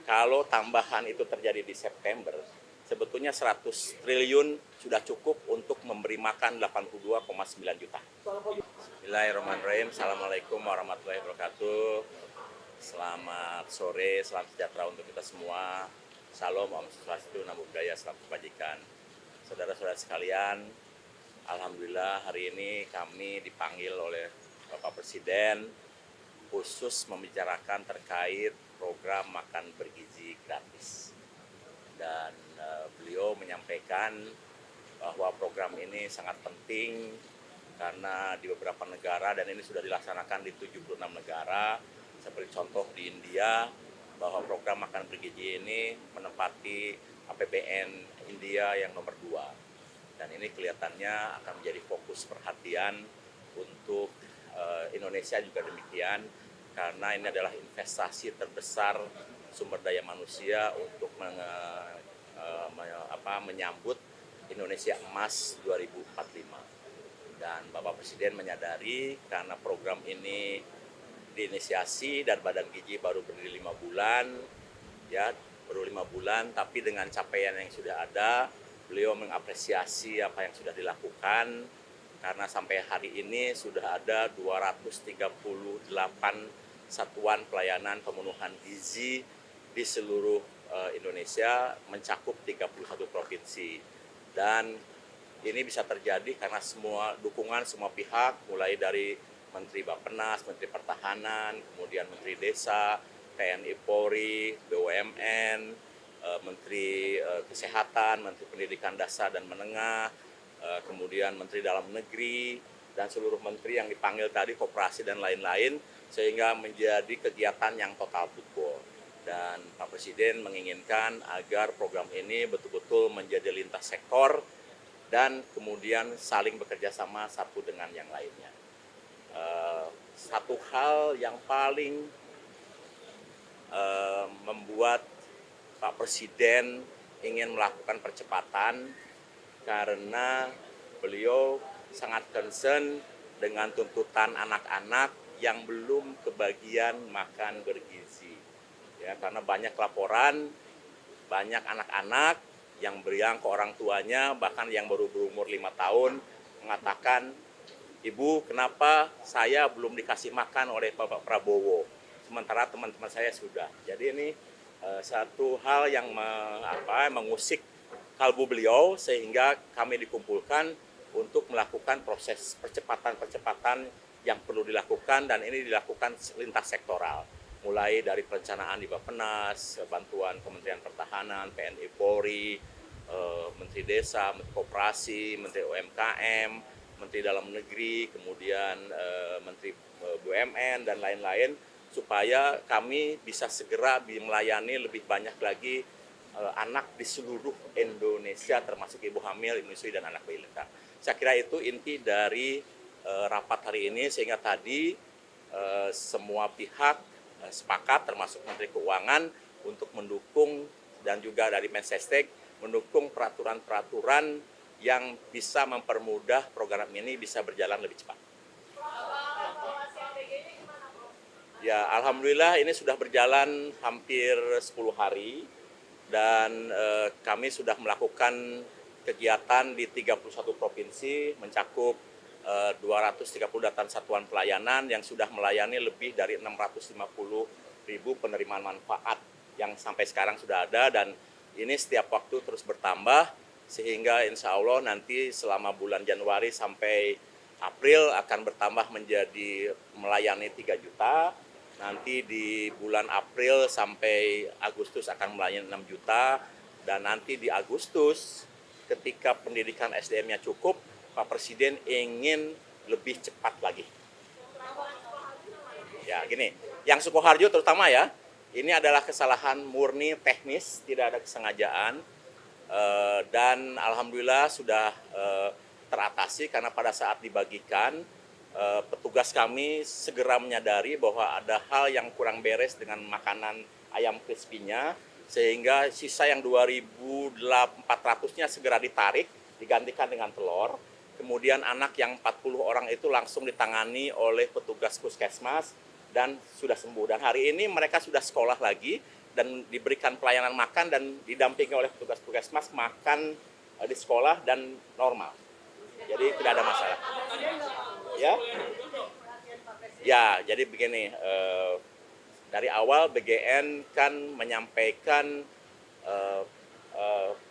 Kalau tambahan itu terjadi di September, sebetulnya 100 triliun sudah cukup untuk memberi makan 82,9 juta. Bismillahirrahmanirrahim. Assalamualaikum warahmatullahi wabarakatuh. Selamat sore, salam sejahtera untuk kita semua. Salam, Om Swastiastu, Namo Buddhaya, salam kebajikan. Saudara-saudara sekalian, alhamdulillah hari ini kami dipanggil oleh Bapak Presiden khusus membicarakan terkait program makan bergizi gratis. Dan beliau menyampaikan bahwa program ini sangat penting karena di beberapa negara, dan ini sudah dilaksanakan di 76 negara, seperti contoh di India, bahwa program makan bergizi ini menempati APBN India yang nomor 2. Dan ini kelihatannya akan menjadi fokus perhatian untuk Indonesia juga demikian, karena ini adalah investasi terbesar sumber daya manusia untuk menyambut Indonesia Emas 2045. Dan Bapak Presiden menyadari karena program ini diinisiasi dan Badan Gizi baru berdiri 5 bulan, ya baru 5 bulan, tapi dengan capaian yang sudah ada, beliau mengapresiasi apa yang sudah dilakukan, karena sampai hari ini sudah ada 238 satuan pelayanan pemenuhan gizi di seluruh Indonesia, mencakup 31 provinsi. Dan ini bisa terjadi karena semua dukungan semua pihak, mulai dari Menteri Bappenas, Menteri Pertahanan, kemudian Menteri Desa, TNI Polri, BUMN, Menteri Kesehatan, Menteri Pendidikan Dasar dan Menengah, kemudian Menteri Dalam Negeri, dan seluruh menteri yang dipanggil tadi, koperasi dan lain-lain, sehingga menjadi kegiatan yang total football. Dan Pak Presiden menginginkan agar program ini betul-betul menjadi lintas sektor dan kemudian saling bekerja sama satu dengan yang lainnya. Satu hal yang paling membuat Pak Presiden ingin melakukan percepatan karena beliau sangat concern dengan tuntutan anak-anak yang belum kebagian makan bergizi. Ya, karena banyak laporan, banyak anak-anak yang beriang ke orang tuanya, bahkan yang baru berumur 5 tahun, mengatakan, "Ibu, kenapa saya belum dikasih makan oleh Bapak Prabowo, sementara teman-teman saya sudah." Jadi ini satu hal yang mengusik kalbu beliau, sehingga kami dikumpulkan untuk melakukan proses percepatan-percepatan yang perlu dilakukan, dan ini dilakukan lintas sektoral. Mulai dari perencanaan di Bappenas, bantuan Kementerian Pertahanan, TNI Polri, Menteri Desa, Menteri Koperasi, Menteri UMKM, Menteri Dalam Negeri, kemudian Menteri BUMN, dan lain-lain, supaya kami bisa segera melayani lebih banyak lagi anak di seluruh Indonesia, termasuk ibu hamil, menyusui, dan anak balita. Saya kira itu inti dari rapat hari ini, sehingga tadi semua pihak sepakat, termasuk Menteri Keuangan, untuk mendukung, dan juga dari Mensesnek mendukung peraturan-peraturan yang bisa mempermudah program ini bisa berjalan lebih cepat. Ya, alhamdulillah ini sudah berjalan hampir 10 hari, dan kami sudah melakukan kegiatan di 31 provinsi, mencakup 238 satuan pelayanan yang sudah melayani lebih dari 650.000 penerimaan manfaat yang sampai sekarang sudah ada, dan ini setiap waktu terus bertambah, sehingga insya Allah nanti selama bulan Januari sampai April akan bertambah menjadi melayani 3 juta, nanti di bulan April sampai Agustus akan melayani 6 juta, dan nanti di Agustus ketika pendidikan SDM-nya cukup, Pak Presiden ingin lebih cepat lagi. Ya, gini, yang Sukoharjo terutama ya, ini adalah kesalahan murni teknis, tidak ada kesengajaan, dan alhamdulillah sudah teratasi karena pada saat dibagikan, petugas kami segera menyadari bahwa ada hal yang kurang beres dengan makanan ayam crispy-nya, sehingga sisa yang 2.400-nya segera ditarik, digantikan dengan telur. Kemudian anak yang 40 orang itu langsung ditangani oleh petugas puskesmas dan sudah sembuh. Dan hari ini mereka sudah sekolah lagi, dan diberikan pelayanan makan dan didampingi oleh petugas puskesmas makan di sekolah dan normal. Jadi tidak ada masalah. Ya, ya. Jadi begini, dari awal BGN kan menyampaikan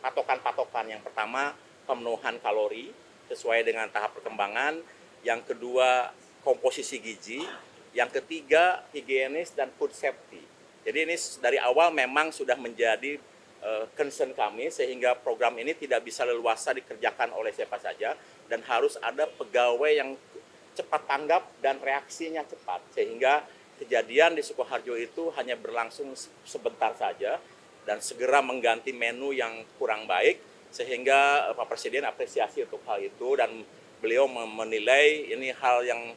patokan-patokan. Yang pertama pemenuhan kalori sesuai dengan tahap perkembangan, yang kedua komposisi gizi, yang ketiga higienis dan food safety. Jadi ini dari awal memang sudah menjadi concern kami, sehingga program ini tidak bisa leluasa dikerjakan oleh siapa saja dan harus ada pegawai yang cepat tanggap dan reaksinya cepat, sehingga kejadian di Sukoharjo itu hanya berlangsung sebentar saja dan segera mengganti menu yang kurang baik, sehingga Pak Presiden apresiasi untuk hal itu dan beliau menilai ini hal yang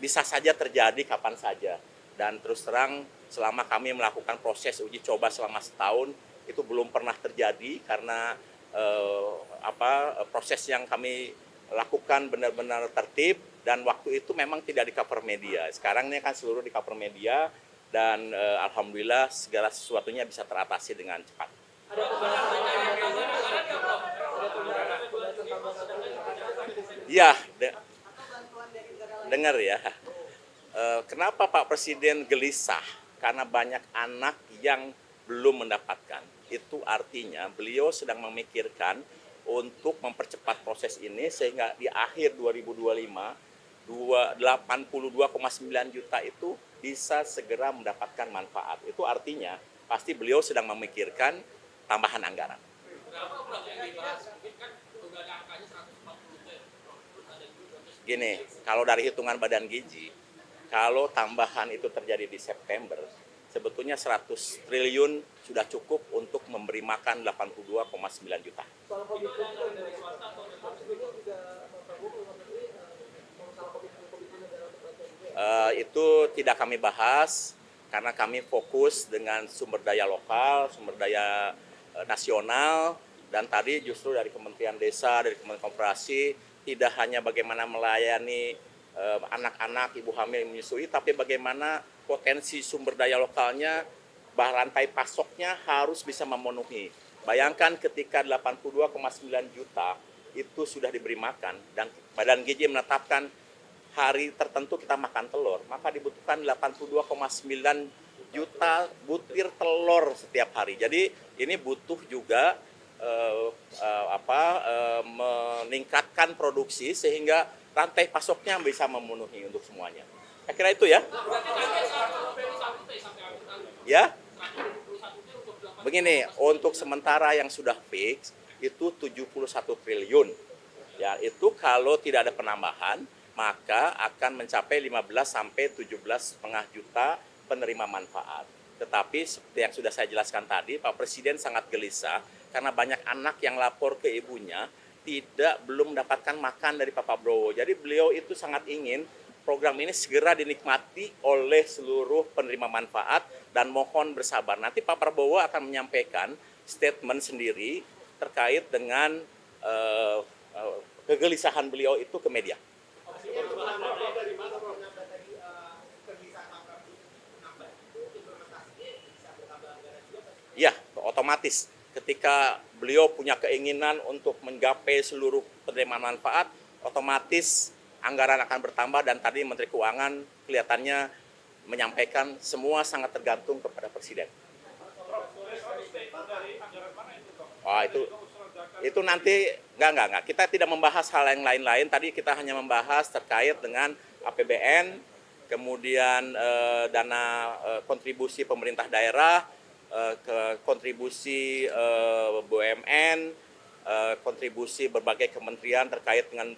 bisa saja terjadi kapan saja. Dan terus terang selama kami melakukan proses uji coba selama setahun itu belum pernah terjadi karena proses yang kami lakukan benar-benar tertib dan waktu itu memang tidak di cover media. Sekarang ini kan seluruh di cover media dan alhamdulillah segala sesuatunya bisa teratasi dengan cepat. Iya, dengar ya. Kenapa Pak Presiden gelisah? Karena banyak anak yang belum mendapatkan. Itu artinya beliau sedang memikirkan untuk mempercepat proses ini sehingga di akhir 2025 82,9 juta itu bisa segera mendapatkan manfaat. Itu artinya pasti beliau sedang memikirkan tambahan anggaran. Gini, kalau dari hitungan Badan Gizi, kalau tambahan itu terjadi di September, sebetulnya 100 triliun sudah cukup untuk memberi makan 82,9 juta. Itu tidak kami bahas karena kami fokus dengan sumber daya lokal, sumber daya nasional, dan tadi justru dari Kementerian Desa, dari Kementerian Koperasi, tidak hanya bagaimana melayani anak-anak, ibu hamil yang menyusui, tapi bagaimana potensi sumber daya lokalnya, rantai pasoknya harus bisa memenuhi. Bayangkan ketika 82,9 juta itu sudah diberi makan dan Badan Gizi menetapkan hari tertentu kita makan telur, maka dibutuhkan 82,9 juta butir telur setiap hari. Jadi ini butuh juga meningkatkan produksi sehingga rantai pasoknya bisa memenuhi untuk semuanya. Saya kira itu ya. Ya. Begini, untuk sementara yang sudah fix itu 71 triliun. Ya, itu kalau tidak ada penambahan maka akan mencapai 15 sampai 17,5 juta penerima manfaat. Tetapi seperti yang sudah saya jelaskan tadi, Pak Presiden sangat gelisah karena banyak anak yang lapor ke ibunya belum mendapatkan makan dari Pak Prabowo. Jadi beliau itu sangat ingin program ini segera dinikmati oleh seluruh penerima manfaat dan mohon bersabar. Nanti Pak Prabowo akan menyampaikan statement sendiri terkait dengan kegelisahan beliau itu ke media. Ya, otomatis ketika beliau punya keinginan untuk menggapai seluruh penerima manfaat, otomatis anggaran akan bertambah dan tadi Menteri Keuangan kelihatannya menyampaikan semua sangat tergantung kepada Presiden. Oh, itu nanti enggak. Kita tidak membahas hal yang lain-lain. Tadi kita hanya membahas terkait dengan APBN, kemudian dana kontribusi pemerintah daerah, kontribusi BUMN, kontribusi berbagai kementerian terkait dengan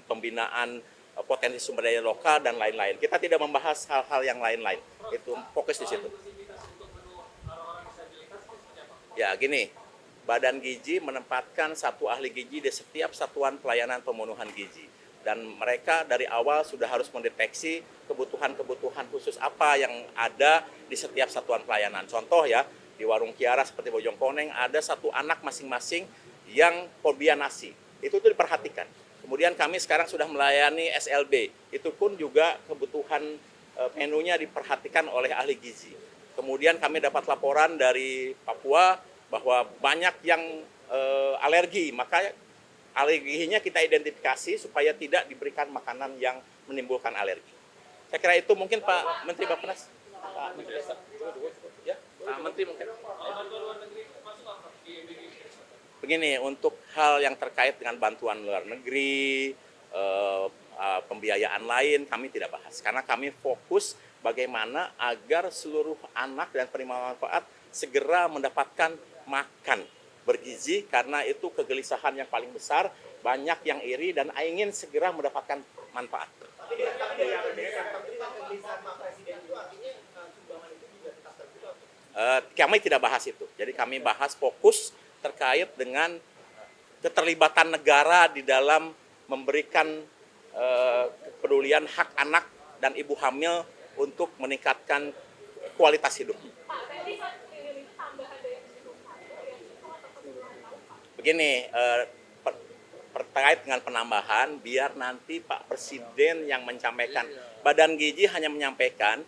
pembinaan potensi sumber daya lokal dan lain-lain. Kita tidak membahas hal-hal yang lain-lain. Itu fokus di situ. Ya, gini. Badan Gizi menempatkan satu ahli gizi di setiap satuan pelayanan pemenuhan gizi. Dan mereka dari awal sudah harus mendeteksi kebutuhan-kebutuhan khusus apa yang ada di setiap satuan pelayanan. Contoh ya, di Warung Kiara seperti Bojongkoneng ada satu anak masing-masing yang fobia nasi. Itu diperhatikan. Kemudian kami sekarang sudah melayani SLB. Itu pun juga kebutuhan menunya diperhatikan oleh ahli gizi. Kemudian kami dapat laporan dari Papua bahwa banyak yang alergi, maka alerginya kita identifikasi supaya tidak diberikan makanan yang menimbulkan alergi. Saya kira itu mungkin Pak Menteri Bappenas. Pak Menteri, ya, Pak Menteri mungkin. Begini, untuk hal yang terkait dengan bantuan luar negeri, pembiayaan lain kami tidak bahas karena kami fokus bagaimana agar seluruh anak dan penerima manfaat segera mendapatkan makan bergizi karena itu kegelisahan yang paling besar, banyak yang iri dan ingin segera mendapatkan manfaat. Kami tidak bahas itu, jadi kami bahas fokus terkait dengan keterlibatan negara di dalam memberikan kepedulian hak anak dan ibu hamil untuk meningkatkan kualitas hidup. Begini, terkait dengan penambahan, biar nanti Pak Presiden yang menyampaikan. Badan Gizi hanya menyampaikan,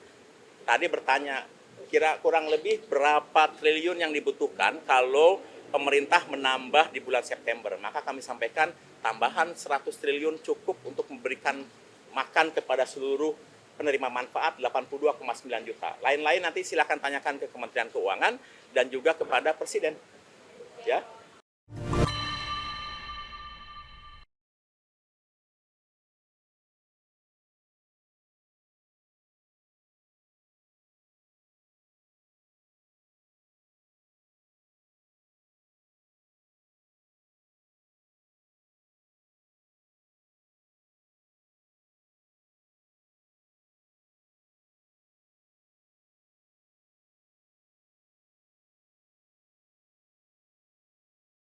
tadi bertanya, kira kurang lebih berapa triliun yang dibutuhkan kalau pemerintah menambah di bulan September. Maka kami sampaikan tambahan 100 triliun cukup untuk memberikan makan kepada seluruh penerima manfaat 82,9 juta. Lain-lain nanti silakan tanyakan ke Kementerian Keuangan dan juga kepada Presiden. Ya.